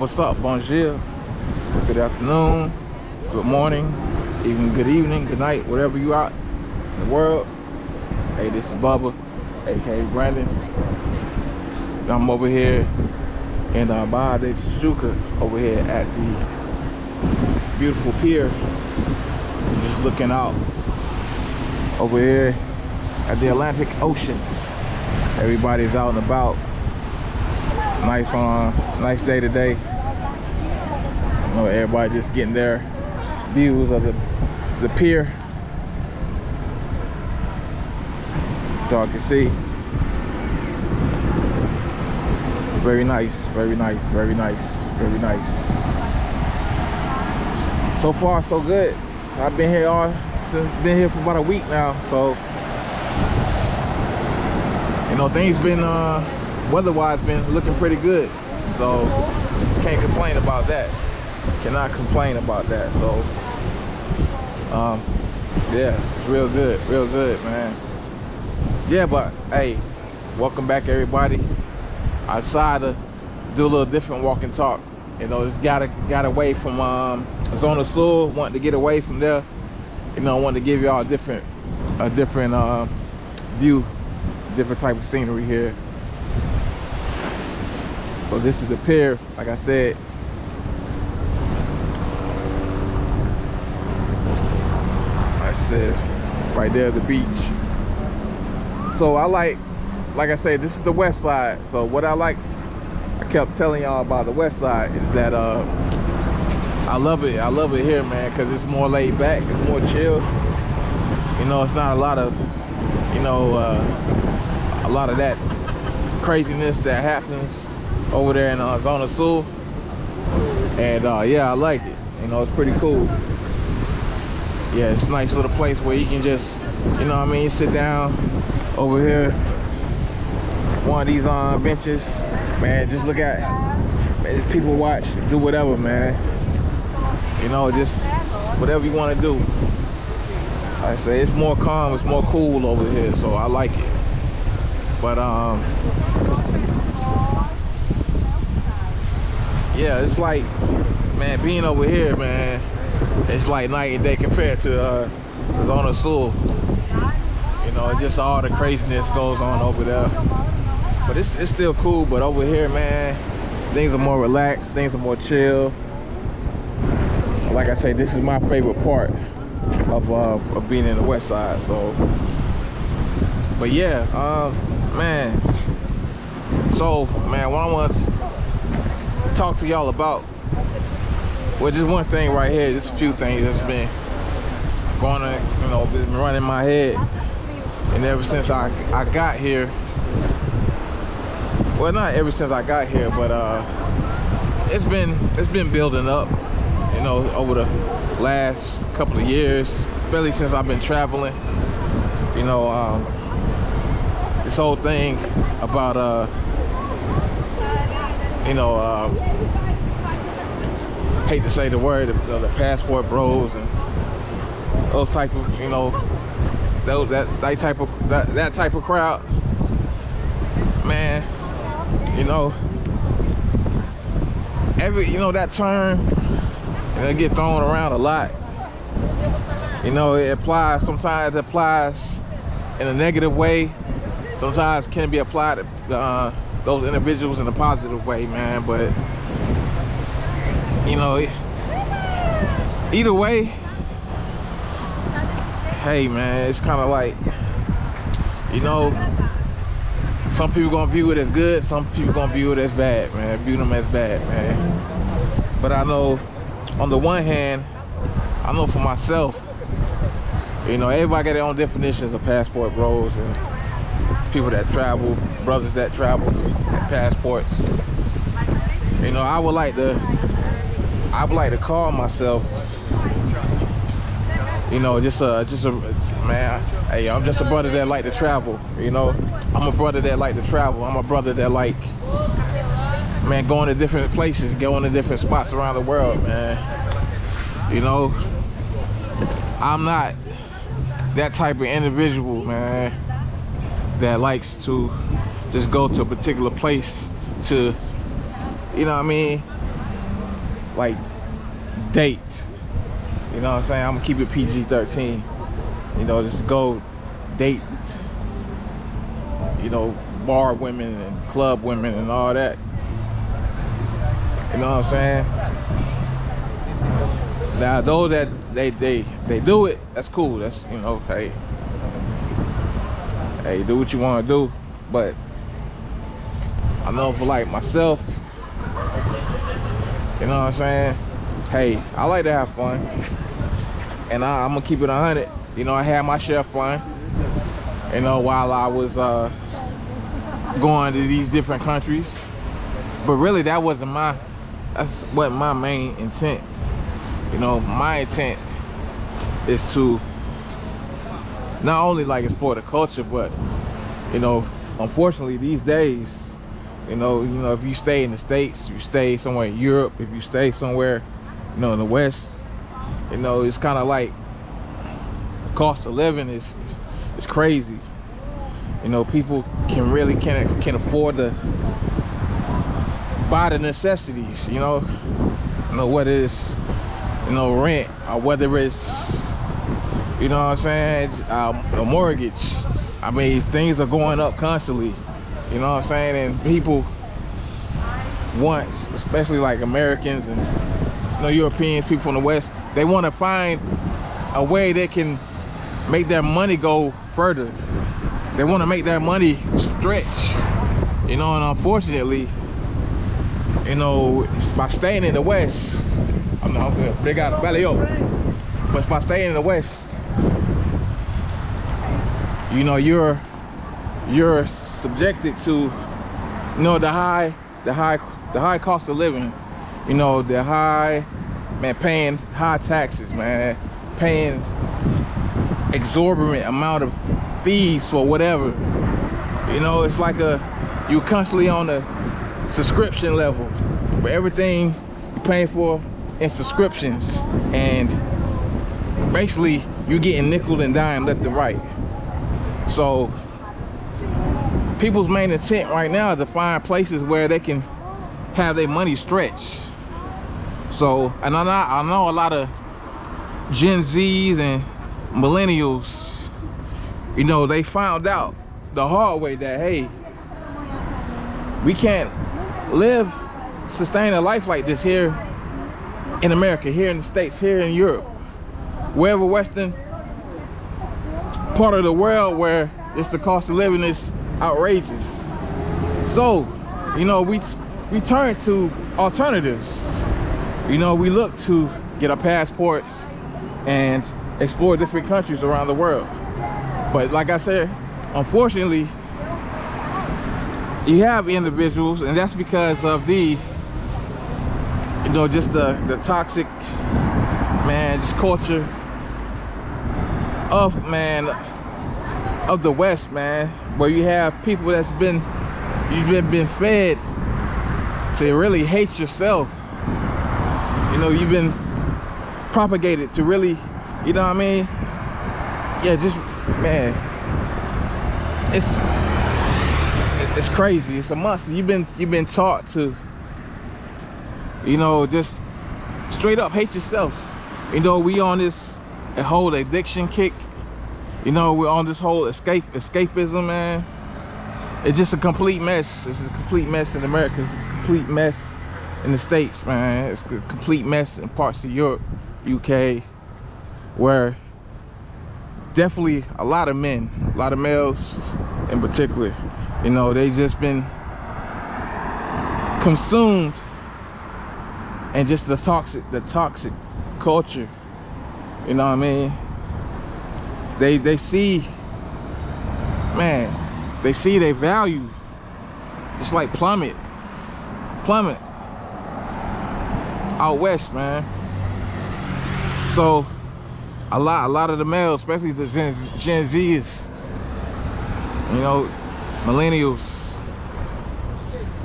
what's up, bonjour, good afternoon, good morning, even good evening, good night, wherever you out in the world. Hey, this is Bubba, aka Brandon. I'm over here in Baja de Chuchuca, over here at the beautiful pier. Just looking out over here at the Atlantic Ocean. Everybody's out and about. Nice day today. You know, everybody just getting their views of the pier. So I can see. Very nice, very nice, very nice, very nice. So far, so good. I've been here for about a week now, so you know, things been weather-wise been looking pretty good, so can't complain about that. Cannot complain about that. So yeah, it's real good, man. Yeah, but hey, welcome back everybody. I decided to do a little different walk and talk. You know, just got away from Zona Sur, wanted to get away from there. You know, I wanted to give y'all a different view, different type of scenery here. So this is the pier, like I said. I said, right there, the beach. So I like I said, this is the west side. So what I kept telling y'all about the west side is that I love it here, man, because it's more laid back, it's more chill. You know, it's not a lot of, you know, a lot of that craziness that happens over there in Zona Sur. And yeah, I like it. You know, it's pretty cool. Yeah, it's a nice little place where you can just, you know what I mean, sit down over here, one of these benches, man, just look at, man, people watch, do whatever, man. You know, just whatever you want to do. Like I say, it's more calm, it's more cool over here, so I like it. But yeah, it's like, man, being over here, man, it's like night and day compared to Zona Sur. You know, just all the craziness goes on over there. But it's still cool, but over here, man, things are more relaxed, things are more chill. Like I say, this is my favorite part of being in the west side. So, but yeah, man, so man, what I want to talk to y'all about, well, just one thing right here, just a few things that's been going on, you know, been running my head. And ever since I got here, well, not ever since I got here, but it's been building up, you know, over the last couple of years, especially since I've been traveling. You know, this whole thing about you know, hate to say the word, the passport bros and those type of, you know, that type of crowd, man. You know, you know, that term, and it get thrown around a lot. You know, it applies, sometimes it applies in a negative way, sometimes it can be applied to those individuals in a positive way, man. But you know, either way, hey man, it's kind of like, you know, some people gonna view it as good, some people gonna view it as bad, man. View them as bad, man. But I know, on the one hand, I know for myself, you know, everybody got their own definitions of passport bros and people that travel, brothers that travel and passports. You know, I would like to call myself, you know, just a man. Hey, I'm just a brother that like to travel. You know, I'm a brother that like to travel. I'm a brother that like, man, going to different places, going to different spots around the world, man. You know, I'm not that type of individual, man, that likes to just go to a particular place to, you know what I mean, like date. You know what I'm saying? I'm gonna keep it PG-13. You know, just go date, you know, bar women and club women and all that. You know what I'm saying? Now those that they do it, that's cool. That's, you know, hey, do what you want to do. But I know for like myself, you know what I'm saying? Hey, I like to have fun, and I'm gonna keep it 100. You know, I had my share of fun, you know, while I was going to these different countries. But really, that wasn't my main intent. You know, my intent is to not only like explore the culture, but, you know, unfortunately these days, you know, if you stay in the States, if you stay somewhere in Europe, if you stay somewhere, you know, in the West, you know, it's kind of like cost of living is crazy. You know, people can afford to buy the necessities. You know whether it's, you know, rent, or whether it's, you know what I'm saying, a mortgage. I mean, things are going up constantly. You know what I'm saying? And people want, especially like Americans and, you know, Europeans, people from the West, they want to find a way they can make their money go further. They want to make their money stretch. You know, and unfortunately, you know, it's by staying in the West, they got belly up. But by staying in the West, you know, you're subjected to, you know, the high cost of living. You know, paying high taxes, man, paying exorbitant amount of fees for whatever. You know, it's like you're constantly on a subscription level, but everything you're paying for in subscriptions, and basically you're getting nickel and dime left and right. So people's main intent right now is to find places where they can have their money stretch. So, and I know a lot of Gen Zs and millennials, you know, they found out the hard way that, hey, we can't sustain a life like this here in America, here in the States, here in Europe, wherever Western part of the world where the cost of living is outrageous. So, you know, we turn to alternatives. You know, we look to get our passports and explore different countries around the world. But like I said, unfortunately, you have individuals, and that's because of the, you know, just the toxic, man, just culture of the West, man, where you have people that's been fed to really hate yourself. You know, you've been propagated to really, you know what I mean? Yeah, just, man, it's crazy. It's a must. You've been taught to, you know, just straight up hate yourself. You know, we on this whole addiction kick. You know, we're on this whole escapism, man. It's just a complete mess. It's a complete mess in America. It's a complete mess in the States, man. It's a complete mess in parts of Europe, UK, where definitely a lot of men, a lot of males in particular, you know, they just been consumed and just the toxic culture. You know what I mean? They see, man, they see their value just like plummet out west, man. So a lot of the males, especially the Gen Zs, you know, millennials,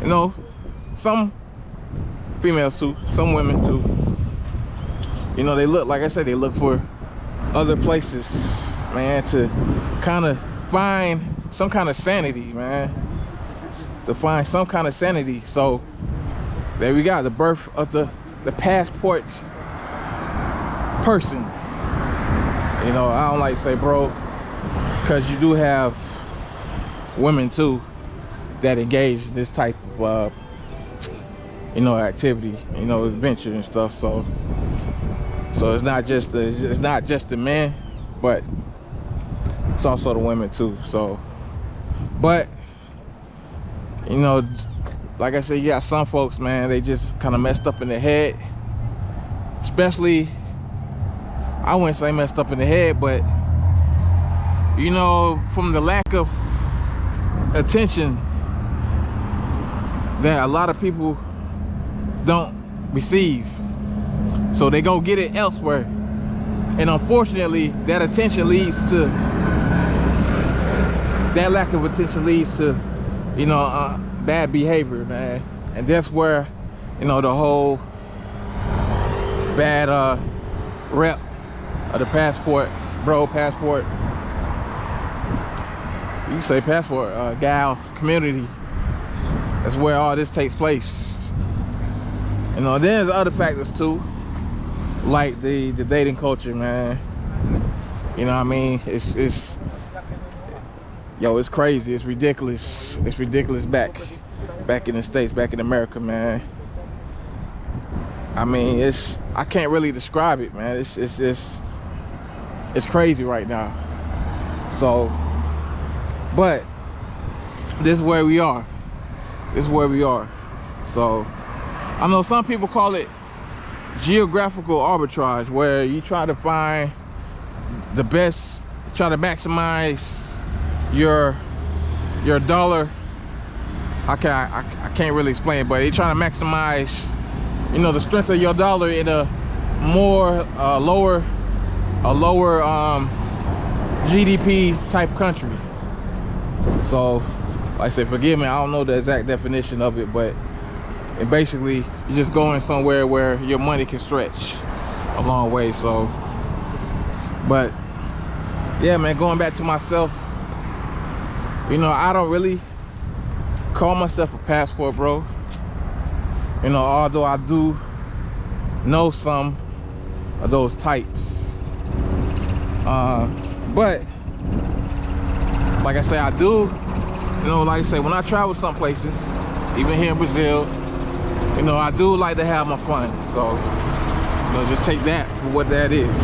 you know, some females too, some women too, you know, they look, like I said, they look for other places, man, to kind of find some kind of sanity, man, to find some kind of sanity. So there we got the birth of the the passport person. You know, I don't like to say bro, because you do have women too that engage in this type of you know, activity, you know, adventure and stuff. So it's not just the men, but it's also the women too. So, but you know, like I said, you got some folks, man, they just kind of messed up in the head. Especially, I wouldn't say messed up in the head, but you know, from the lack of attention that a lot of people don't receive, so they go get it elsewhere, and unfortunately that attention leads to, that lack of attention leads to, you know, bad behavior, man. And that's where, you know, the whole bad rep of the passport you can say passport gal community, that's where all this takes place. You know, there's other factors too, like the dating culture, man. You know what I mean? It's crazy. It's ridiculous. It's ridiculous back in the States, back in America, man. I mean, I can't really describe it, man. It's crazy right now. So, but this is where we are. This is where we are. So, I know some people call it geographical arbitrage, where you try to find the best, try to maximize your dollar. I can't really explain it, but they try to maximize, you know, the strength of your dollar in a more lower GDP type country. So, like I said, forgive me, I don't know the exact definition of it, but it basically, you're just going somewhere where your money can stretch a long way. So, but yeah, man, going back to myself, you know, I don't really call myself a passport bro. You know, although I do know some of those types. But like I say, I do, you know, like I say, when I travel some places, even here in Brazil, you know, I do like to have my fun. So, you know, just take that for what that is.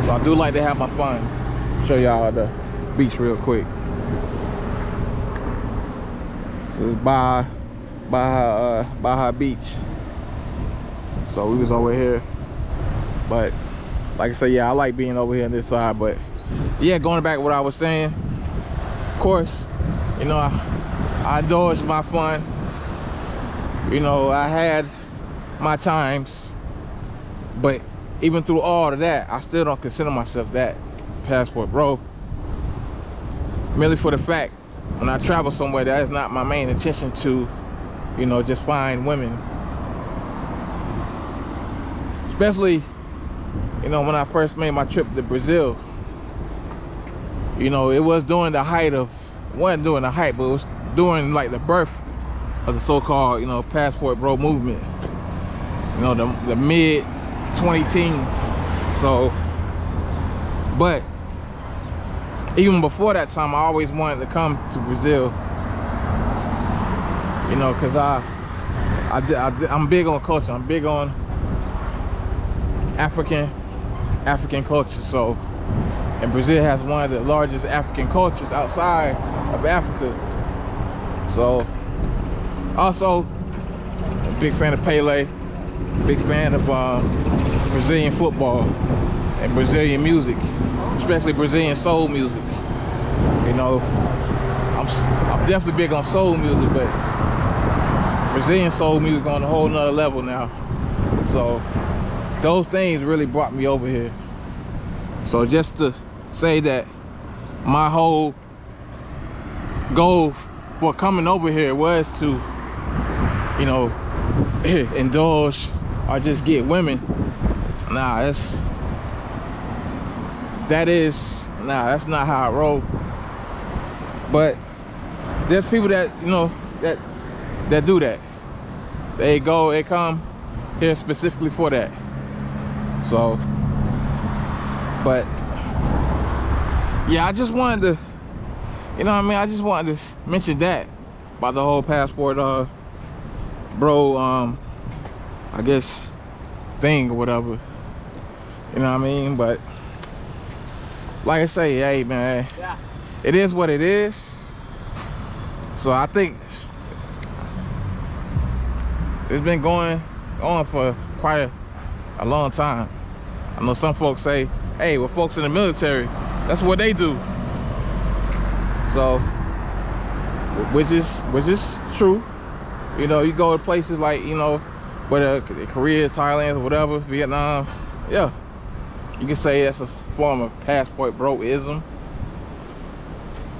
So I do like to have my fun. Show y'all the beach real quick. So it's Baja Beach. So we was over here, but like I said, yeah, I like being over here on this side. But yeah, going back to what I was saying, of course, you know, I indulged my fun. You know, I had my times, but even through all of that, I still don't consider myself that passport bro. Merely for the fact, when I travel somewhere, that is not my main intention to, you know, just find women. Especially, you know, when I first made my trip to Brazil, you know, it was during the height of, wasn't during the height, but it was during like the birth of the so-called, you know, passport bro movement. You know, the mid 20-teens. So, but even before that time, I always wanted to come to Brazil. You know, cause I'm big on culture. I'm big on African culture. So, and Brazil has one of the largest African cultures outside of Africa. So, also, a big fan of Pele, big fan of Brazilian football and Brazilian music, especially Brazilian soul music. You know, I'm definitely big on soul music, but Brazilian soul music on a whole nother level now. So those things really brought me over here. So just to say that my whole goal for coming over here was to, you know, indulge or just get women. Nah, that's not how I roll. But there's people that, you know, that do that. they go, they come here specifically for that. So, but yeah, I just wanted to, you know what I mean, I just wanted to mention that about the whole passport bro, I guess thing or whatever, you know what I mean. But like I say, hey man, yeah, it is what it is. So I think it's been going on for quite a long time. I know some folks say, hey, well, folks in the military, that's what they do. So, which is true. You know, you go to places like, you know, whether Korea, Thailand, or whatever, Vietnam, yeah, you can say that's a form of passport bro-ism.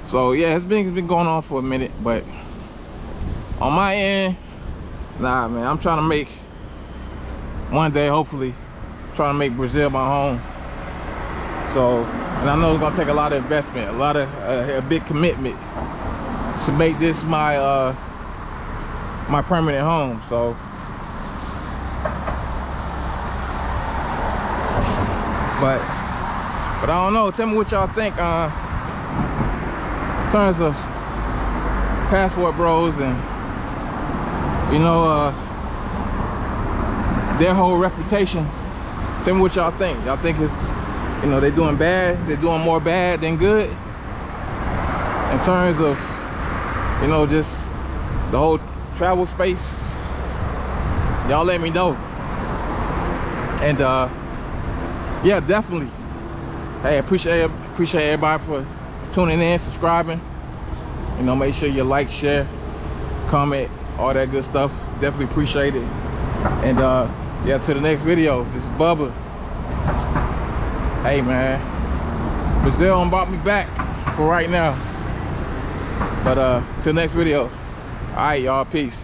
So yeah, it's been going on for a minute, but on my end, nah, man, I'm trying to make, one day, hopefully, trying to make Brazil my home. So, and I know it's gonna take a lot of investment, a big commitment to make this my my permanent home. So, but I don't know. Tell me what y'all think in terms of passport bros and, you know, their whole reputation. Tell me what y'all think. Y'all think it's, you know, they're doing bad? They're doing more bad than good in terms of, you know, just the whole travel space? Y'all let me know. And yeah, definitely, hey, appreciate everybody for tuning in, subscribing. You know, make sure you like, share, comment, all that good stuff. Definitely appreciate it. And yeah, to the next video. This is Bubba. Hey man, Brazil brought me back for right now. But till next video. All right, y'all, peace.